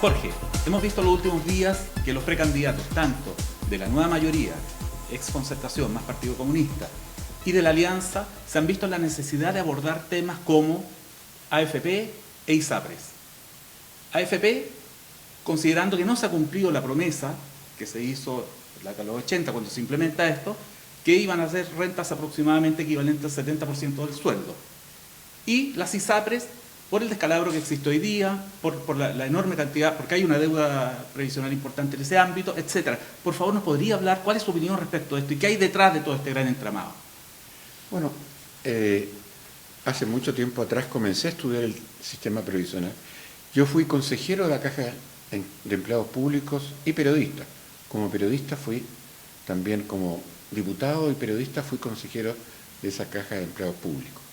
Jorge, hemos visto en los últimos días que los precandidatos, tanto de la nueva mayoría, ex Concertación más Partido Comunista, y de la Alianza, se han visto en la necesidad de abordar temas como AFP e ISAPRES. AFP, considerando que no se ha cumplido la promesa que se hizo en la década de los 80 cuando se implementa esto, que iban a ser rentas aproximadamente equivalentes al 70% del sueldo. Y las ISAPRES, por el descalabro que existe hoy día, por la enorme cantidad, porque hay una deuda previsional importante en ese ámbito, etc. Por favor, ¿nos podría hablar cuál es su opinión respecto a esto y qué hay detrás de todo este gran entramado? Bueno, hace mucho tiempo atrás comencé a estudiar el sistema previsional. Yo fui consejero de la Caja de Empleados Públicos y periodista. Como periodista fui también como diputado y periodista fui consejero de esa Caja de Empleados Públicos.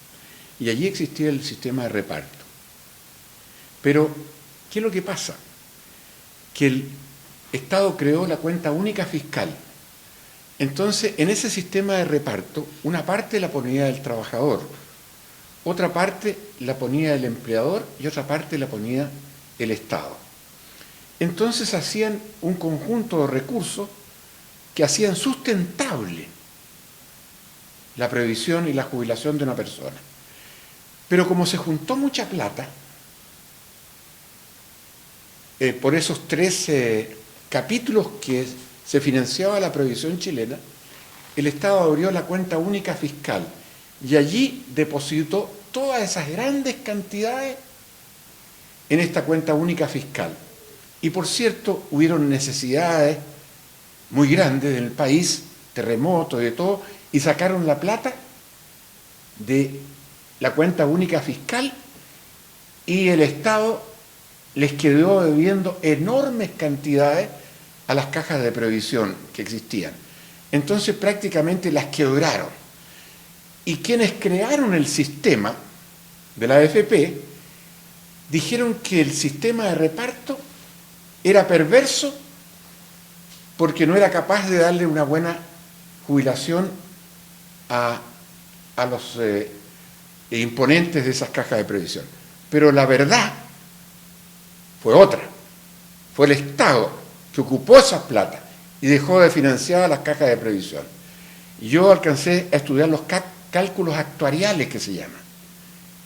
Y allí existía el sistema de reparto. Pero, ¿qué es lo que pasa? Que el Estado creó la cuenta única fiscal. Entonces, en ese sistema de reparto, una parte la ponía el trabajador, otra parte la ponía el empleador y otra parte la ponía el Estado. Entonces hacían un conjunto de recursos que hacían sustentable la previsión y la jubilación de una persona. Pero como se juntó mucha plata, por esos 13 capítulos que se financiaba la previsión chilena, el Estado abrió la cuenta única fiscal y allí depositó todas esas grandes cantidades en esta cuenta única fiscal. Y por cierto, hubieron necesidades muy grandes en el país, terremotos y de todo, y sacaron la plata de la cuenta única fiscal y el Estado les quedó debiendo enormes cantidades a las cajas de previsión que existían. Entonces prácticamente las quebraron. Y quienes crearon el sistema de la AFP dijeron que el sistema de reparto era perverso porque no era capaz de darle una buena jubilación a los imponentes de esas cajas de previsión. Pero la verdad fue otra. Fue el Estado que ocupó esas plata y dejó de financiar las cajas de previsión. Y yo alcancé a estudiar los cálculos actuariales que se llaman,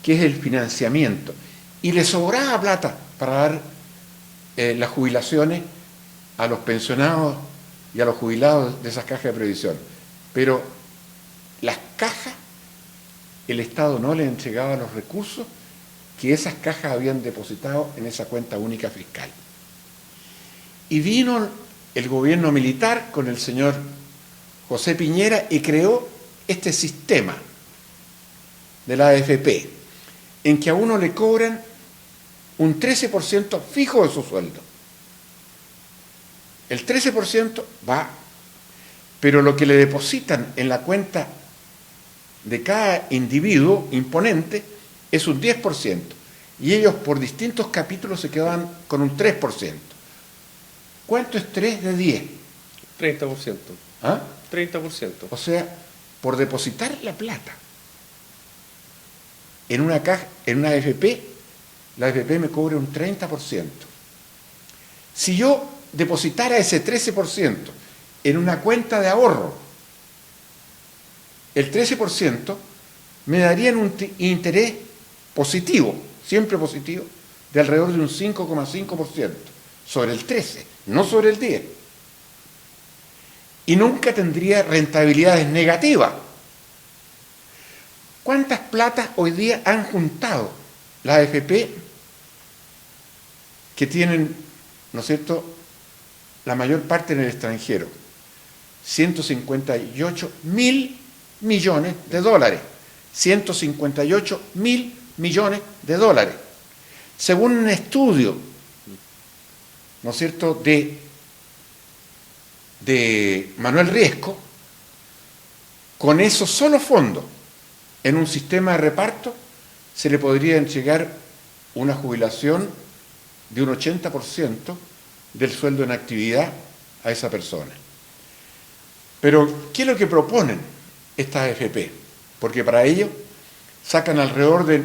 que es el financiamiento. Y le sobraba plata para dar las jubilaciones a los pensionados y a los jubilados de esas cajas de previsión. Pero las cajas, el Estado no les entregaba los recursos que esas cajas habían depositado en esa cuenta única fiscal. Y vino el gobierno militar con el señor José Piñera y creó este sistema de la AFP, en que a uno le cobran un 13% fijo de su sueldo. El 13% va, pero lo que le depositan en la cuenta de cada individuo imponente es un 10%, y ellos por distintos capítulos se quedaban con un 3%. ¿Cuánto es 3 de 10? 30%. ¿Ah? 30%. O sea, por depositar la plata en una caja, en una AFP, la AFP me cobra un 30%. Si yo depositara ese 13% en una cuenta de ahorro, el 13% me darían un interés positivo, siempre positivo, de alrededor de un 5,5% sobre el 13%, no sobre el 10%. Y nunca tendría rentabilidades negativas. ¿Cuántas platas hoy día han juntado la AFP que tienen, ¿no es cierto?, la mayor parte en el extranjero? 158.000 millones de dólares. 158.000 millones de dólares. Según un estudio, ¿no es cierto?, de Manuel Riesco, con esos solo fondos en un sistema de reparto se le podría entregar una jubilación de un 80% del sueldo en actividad a esa persona. Pero, ¿qué es lo que proponen estas AFP? Porque para ello sacan alrededor de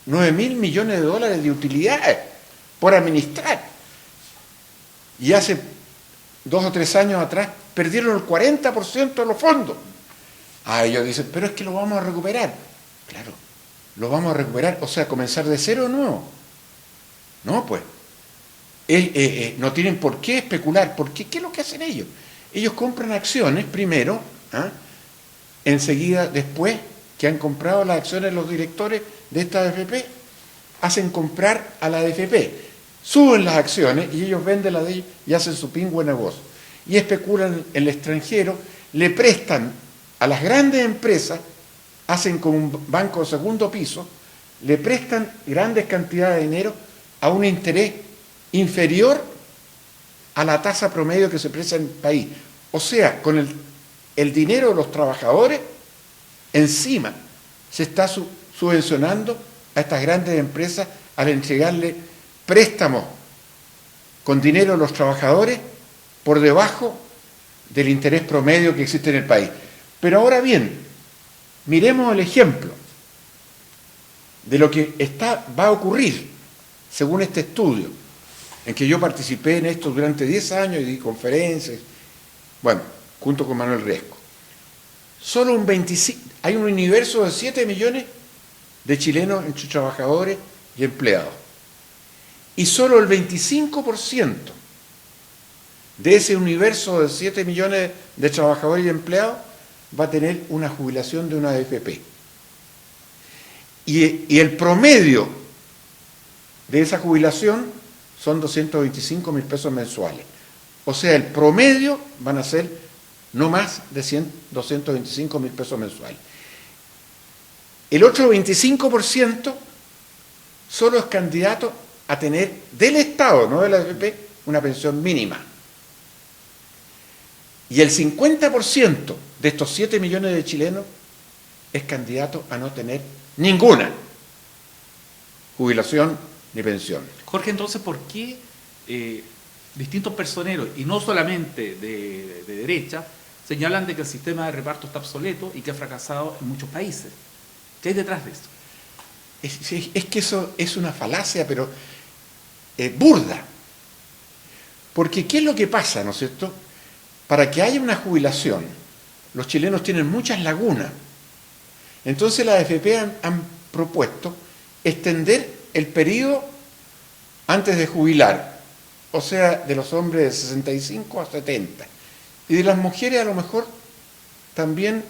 9.000 millones de dólares de utilidades por administrar. y hace 2 o 3 años atrás perdieron el 40% de los fondos. Ellos dicen, pero es que lo vamos a recuperar. Claro, lo vamos a recuperar, o sea, comenzar de cero de nuevo. No, pues. No tienen por qué especular, porque ¿qué es lo que hacen ellos? Ellos compran acciones primero, enseguida, después que han comprado las acciones los directores de esta AFP, hacen comprar a la AFP, suben las acciones y ellos venden las de ellos y hacen su pingüe negocio. Y especulan en el extranjero, le prestan a las grandes empresas, hacen como un banco de segundo piso, le prestan grandes cantidades de dinero a un interés inferior a la tasa promedio que se presta en el país. O sea, con el dinero de los trabajadores, encima se está subvencionando a estas grandes empresas al entregarle préstamos con dinero a los trabajadores por debajo del interés promedio que existe en el país. Pero ahora bien, miremos el ejemplo de lo que va a ocurrir según este estudio, en que yo participé en esto durante 10 años y di conferencias, bueno, junto con Manuel Riesco. Solo hay un universo de 7 millones de chilenos entre trabajadores y empleados. Y solo el 25% de ese universo de 7 millones de trabajadores y empleados va a tener una jubilación de una AFP. Y el promedio de esa jubilación son 225.000 pesos mensuales. O sea, el promedio van a ser no más de 225.000 pesos mensuales. El otro 25% solo es candidato a tener del Estado, no de la AFP, una pensión mínima. Y el 50% de estos 7 millones de chilenos es candidato a no tener ninguna jubilación ni pensión. Jorge, entonces, ¿por qué distintos personeros, y no solamente de derecha, señalan de que el sistema de reparto está obsoleto y que ha fracasado en muchos países? ¿Qué hay detrás de eso? Es que eso es una falacia, pero burda. Porque ¿qué es lo que pasa, no es cierto? Para que haya una jubilación, los chilenos tienen muchas lagunas. Entonces la AFP han propuesto extender el periodo antes de jubilar, o sea, de los hombres de 65 a 70, y de las mujeres a lo mejor también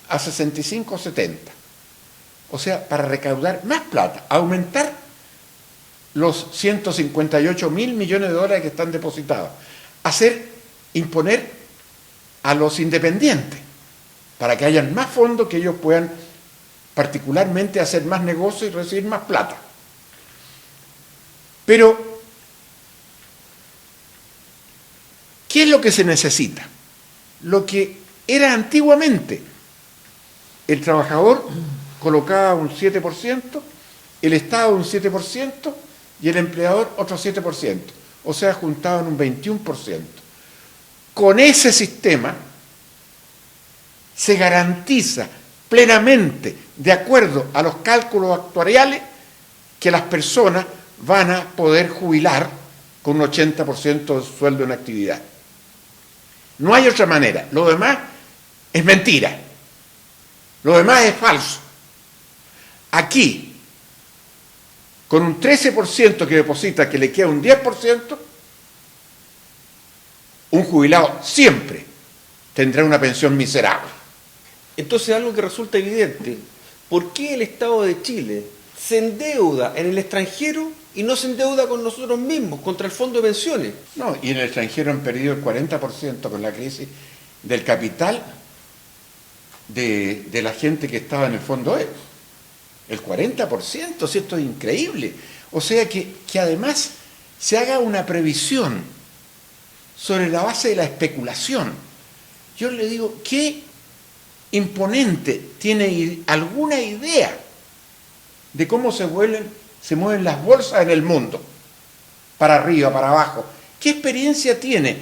a 65 o 70. O sea, para recaudar más plata, aumentar los 158.000 millones de dólares que están depositados, imponer a los independientes, para que hayan más fondos, que ellos puedan particularmente hacer más negocio y recibir más plata. Pero, ¿qué es lo que se necesita? Lo que era antiguamente. El trabajador colocaba un 7%, el Estado un 7% y el empleador otro 7%. O sea, juntaban un 21%. Con ese sistema se garantiza plenamente, de acuerdo a los cálculos actuariales, que las personas van a poder jubilar con un 80% de su sueldo en actividad. No hay otra manera. Lo demás es mentira. Lo demás es falso. Aquí, con un 13% que deposita, que le queda un 10%, un jubilado siempre tendrá una pensión miserable. Entonces, algo que resulta evidente, ¿por qué el Estado de Chile se endeuda en el extranjero y no se endeuda con nosotros mismos, contra el fondo de pensiones? No, y en el extranjero han perdido el 40% con la crisis del capital de la gente que estaba en el fondo E. El 40%, si esto es increíble. O sea que además se haga una previsión sobre la base de la especulación. Yo le digo, ¿qué imponente tiene alguna idea de cómo se mueven las bolsas en el mundo? Para arriba, para abajo. ¿Qué experiencia tiene?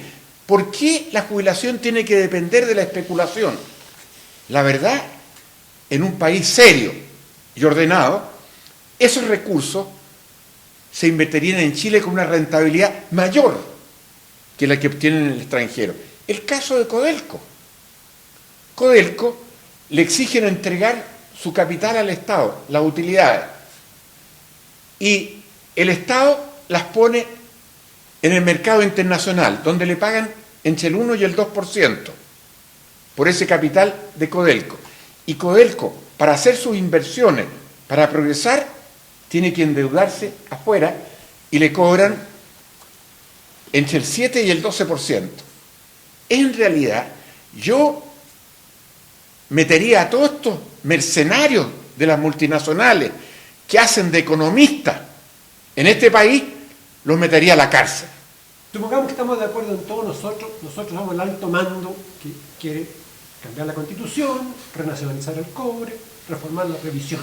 ¿Por qué la jubilación tiene que depender de la especulación? La verdad, en un país serio y ordenado, esos recursos se invertirían en Chile con una rentabilidad mayor que la que obtienen en el extranjero. El caso de Codelco. Codelco le exigen entregar su capital al Estado, las utilidades, y el Estado las pone en el mercado internacional, donde le pagan entre el 1 y el 2% por ese capital de Codelco. Y Codelco, para hacer sus inversiones, para progresar, tiene que endeudarse afuera y le cobran entre el 7 y el 12%. En realidad, yo metería a todos estos mercenarios de las multinacionales que hacen de economistas en este país, los metería a la cárcel. Supongamos que estamos de acuerdo en todos nosotros somos el alto mando que quiere cambiar la Constitución, renacionalizar el cobre, reformar la previsión.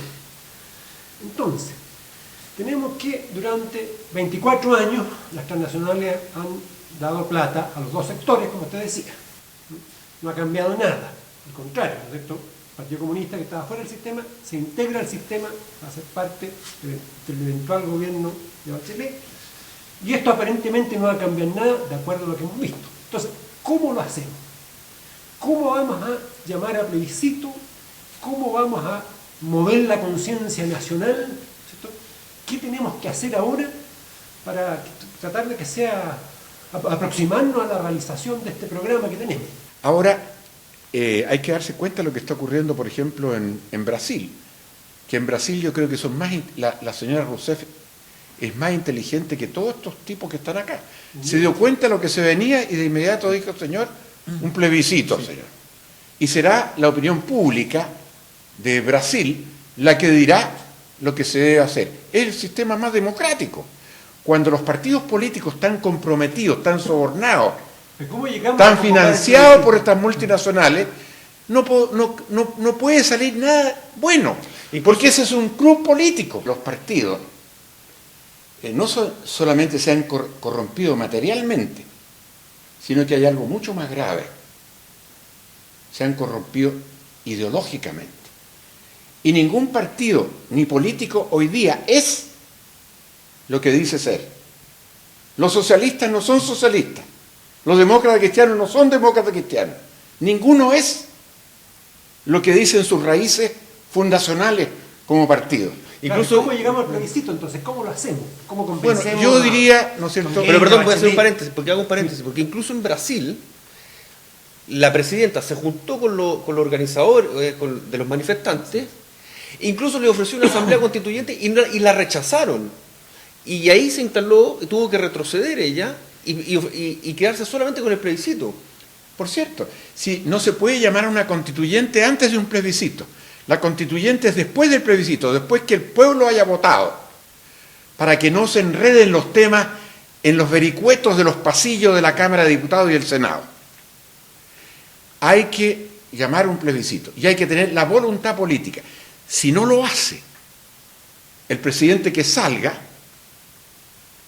Entonces, tenemos que durante 24 años las transnacionales han dado plata a los dos sectores, como usted decía. No ha cambiado nada, al contrario, ¿no es cierto? El Partido Comunista, que estaba fuera del sistema, se integra al sistema para ser parte del eventual gobierno de Bachelet, y esto aparentemente no va a cambiar nada de acuerdo a lo que hemos visto. Entonces, ¿cómo lo hacemos? ¿Cómo vamos a llamar a plebiscito? ¿Cómo vamos a mover la conciencia nacional? ¿Cierto? ¿Qué tenemos que hacer ahora para tratar de que sea, aproximarnos a la realización de este programa que tenemos? Ahora, hay que darse cuenta de lo que está ocurriendo, por ejemplo, en Brasil, que en Brasil yo creo que son más, la señora Rousseff es más inteligente que todos estos tipos que están acá. Se dio cuenta de lo que se venía y de inmediato dijo, señor, un plebiscito, señor. Y será la opinión pública de Brasil la que dirá lo que se debe hacer. Es el sistema más democrático. Cuando los partidos políticos están comprometidos, están sobornados, están financiados por estas multinacionales, no puede salir nada bueno. Porque ese es un club político. Los partidos no solamente se han corrompido materialmente, sino que hay algo mucho más grave. Se han corrompido ideológicamente. Y ningún partido ni político hoy día es lo que dice ser. Los socialistas no son socialistas. Los demócratas cristianos no son demócratas cristianos. Ninguno es lo que dicen sus raíces fundacionales como partido. Incluso, ¿cómo llegamos al plebiscito entonces? ¿Cómo lo hacemos? ¿Cómo convencemos? Bueno, yo diría, ¿no es cierto? Pero perdón, voy a hacer un paréntesis, porque hago un paréntesis, porque incluso en Brasil la presidenta se juntó con los organizadores de los manifestantes, incluso le ofreció una asamblea constituyente y la rechazaron. Y ahí se instaló, tuvo que retroceder ella y quedarse solamente con el plebiscito. Por cierto, si no se puede llamar a una constituyente antes de un plebiscito. La constituyente es después del plebiscito, después que el pueblo haya votado, para que no se enreden los temas en los vericuetos de los pasillos de la Cámara de Diputados y el Senado. Hay que llamar a un plebiscito y hay que tener la voluntad política. Si no lo hace el presidente que salga,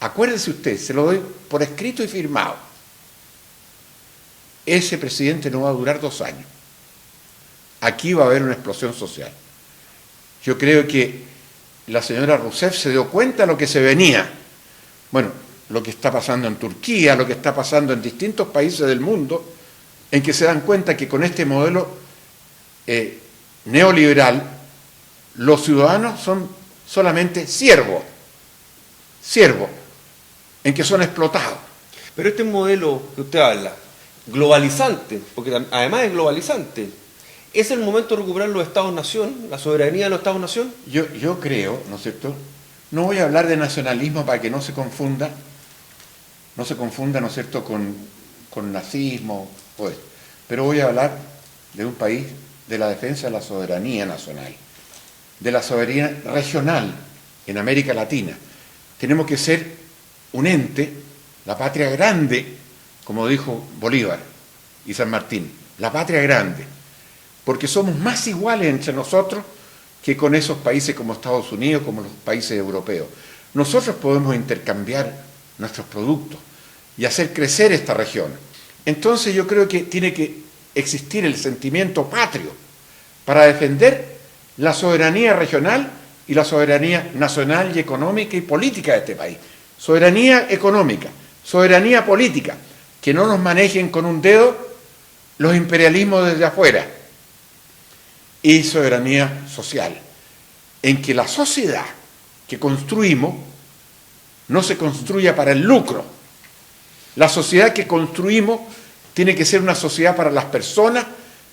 acuérdese usted, se lo doy por escrito y firmado, ese presidente no va a durar 2 años. Aquí va a haber una explosión social. Yo creo que la señora Rousseff se dio cuenta de lo que se venía. Bueno, lo que está pasando en Turquía, lo que está pasando en distintos países del mundo, en que se dan cuenta que con este modelo neoliberal, los ciudadanos son solamente siervos, en que son explotados. Pero este modelo que usted habla, globalizante, porque además es globalizante, ¿es el momento de recuperar los Estados-nación, la soberanía de los Estados-nación? Yo creo, ¿no es cierto? No voy a hablar de nacionalismo para que no se confunda, ¿no es cierto?, con nazismo, pues, pero voy a hablar de un país, de la defensa de la soberanía nacional, de la soberanía regional en América Latina. Tenemos que ser un ente, la patria grande, como dijo Bolívar y San Martín, la patria grande, porque somos más iguales entre nosotros que con esos países como Estados Unidos, como los países europeos. Nosotros podemos intercambiar nuestros productos y hacer crecer esta región. Entonces yo creo que tiene que existir el sentimiento patrio para defender la soberanía regional y la soberanía nacional y económica y política de este país. Soberanía económica, soberanía política, que no nos manejen con un dedo los imperialismos desde afuera. Y soberanía social, en que la sociedad que construimos no se construya para el lucro. La sociedad que construimos tiene que ser una sociedad para las personas,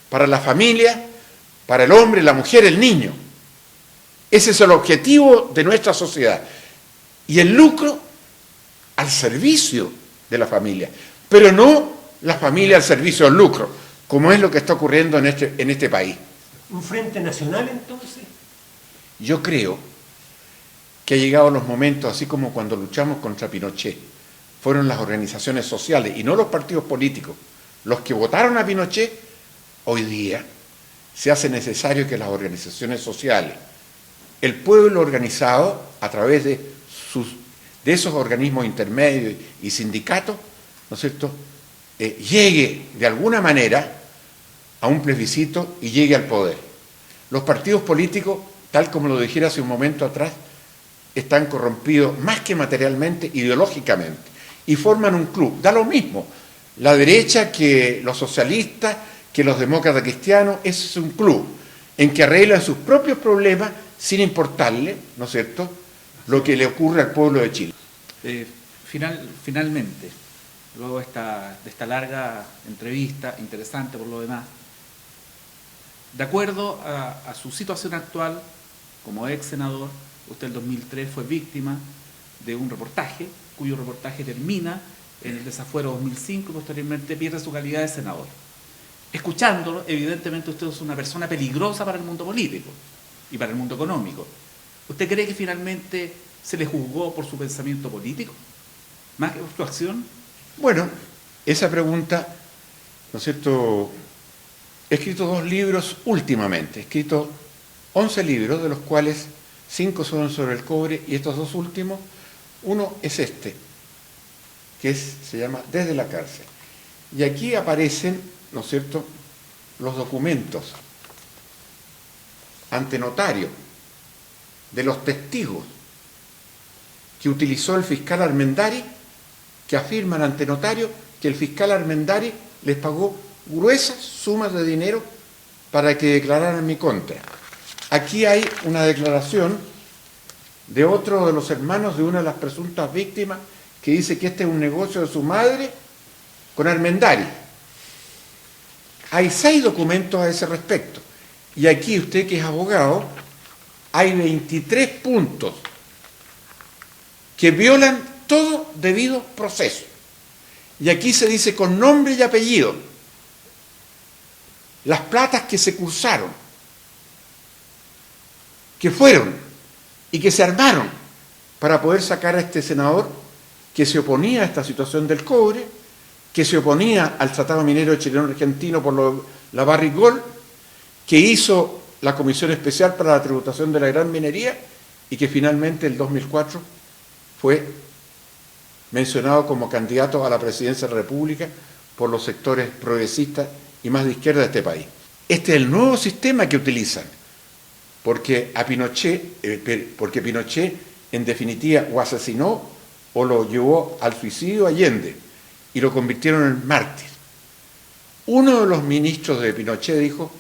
para la familia, para el hombre, la mujer, el niño. Ese es el objetivo de nuestra sociedad. Y el lucro al servicio de la familia, pero no la familia al servicio del lucro, como es lo que está ocurriendo en este país. ¿Un frente nacional entonces? Yo creo que ha llegado los momentos, así como cuando luchamos contra Pinochet, fueron las organizaciones sociales y no los partidos políticos los que votaron a Pinochet. Hoy día se hace necesario que las organizaciones sociales, el pueblo organizado a través de esos organismos intermedios y sindicatos, ¿no es cierto?, llegue de alguna manera a un plebiscito y llegue al poder. Los partidos políticos, tal como lo dijera hace un momento atrás, están corrompidos más que materialmente, ideológicamente, y forman un club. Da lo mismo la derecha que los socialistas, que los demócratas cristianos. Es un club en que arreglan sus propios problemas sin importarle, ¿no es cierto?, lo que le ocurre al pueblo de Chile. Finalmente, luego de esta larga entrevista, interesante por lo demás, de acuerdo a su situación actual, como ex senador, usted en 2003 fue víctima de un reportaje, cuyo reportaje termina en el desafuero 2005 y posteriormente pierde su calidad de senador. Escuchándolo, evidentemente usted es una persona peligrosa para el mundo político y para el mundo económico. ¿Usted cree que finalmente se le juzgó por su pensamiento político, más que por su acción? Bueno, esa pregunta, ¿no es cierto? He escrito 2 libros últimamente, he escrito 11 libros, de los cuales 5 son sobre el cobre, y estos 2 últimos, uno es este, que se llama Desde la cárcel. Y aquí aparecen, ¿no es cierto?, los documentos ante notario de los testigos que utilizó el fiscal Armendari, que afirman ante notario que el fiscal Armendari les pagó gruesas sumas de dinero para que declararan en mi contra. Aquí hay una declaración de otro de los hermanos de una de las presuntas víctimas que dice que este es un negocio de su madre con Armendari. Hay 6 documentos a ese respecto. Y aquí usted, que es abogado, hay 23 puntos que violan todo debido proceso. Y aquí se dice con nombre y apellido las platas que se cursaron, que fueron y que se armaron para poder sacar a este senador que se oponía a esta situación del cobre, que se oponía al tratado minero chileno-argentino por la Barrick Gold, que hizo la Comisión Especial para la Tributación de la Gran Minería y que finalmente en 2004 fue mencionado como candidato a la presidencia de la República por los sectores progresistas y más de izquierda de este país. Este es el nuevo sistema que utilizan, porque Pinochet en definitiva o asesinó o lo llevó al suicidio Allende y lo convirtieron en mártir. Uno de los ministros de Pinochet dijo: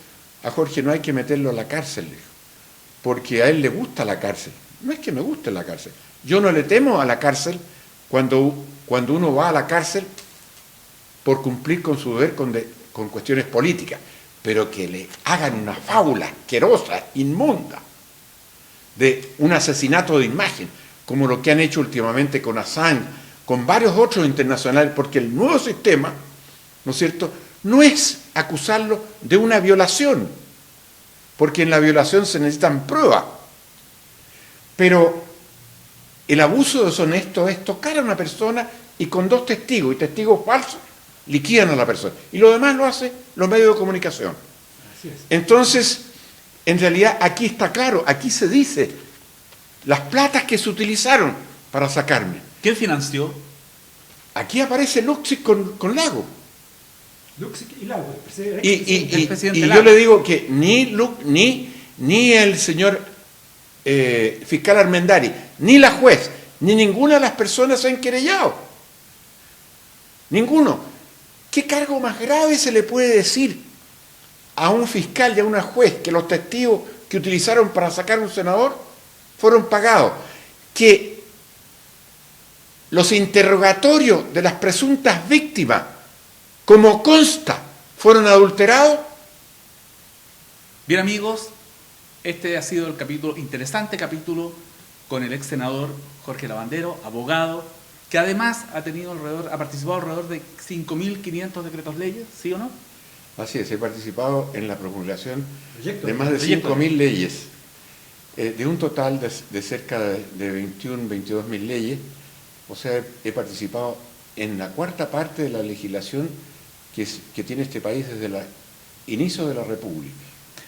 a Jorge no hay que meterlo a la cárcel, dijo, porque a él le gusta la cárcel. No es que me guste la cárcel, yo no le temo a la cárcel cuando uno va a la cárcel por cumplir con su deber con cuestiones políticas, pero que le hagan una fábula asquerosa, inmunda, de un asesinato de imagen, como lo que han hecho últimamente con Assange, con varios otros internacionales, porque el nuevo sistema, ¿no es cierto?, no es acusarlo de una violación, porque en la violación se necesitan pruebas, pero el abuso deshonesto es tocar a una persona y con 2 testigos, y testigos falsos, liquidan a la persona. Y lo demás lo hacen los medios de comunicación. Así es. Entonces, en realidad aquí está claro, aquí se dice las platas que se utilizaron para sacarme. ¿Quién financió? Aquí aparece Luxic con Lago. Luxic y Lago. Y presidente yo Lago. le digo que ni el señor fiscal Armendari, ni la juez, ni ninguna de las personas se han querellado. Ninguno. ¿Qué cargo más grave se le puede decir a un fiscal y a una juez que los testigos que utilizaron para sacar a un senador fueron pagados? Que los interrogatorios de las presuntas víctimas, como consta, fueron adulterados. Bien, amigos, este ha sido el capítulo, interesante capítulo con el ex senador Jorge Lavandero, abogado, que además ha participado alrededor de 5.500 decretos leyes, ¿sí o no? Así es, he participado en la promulgación Proyecto. de más de Proyecto. 5.000 leyes, de un total de cerca de 21, 22.000 leyes. O sea, he participado en la cuarta parte de la legislación que tiene este país desde el inicio de la República.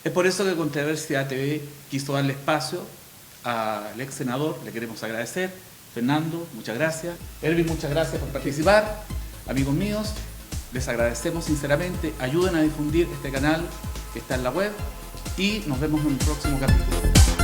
Es por eso que Controversia TV quiso darle espacio al ex senador, le queremos agradecer. Fernando, muchas gracias. Elvin, muchas gracias por participar. Amigos míos, les agradecemos sinceramente. Ayuden a difundir este canal que está en la web y nos vemos en un próximo capítulo.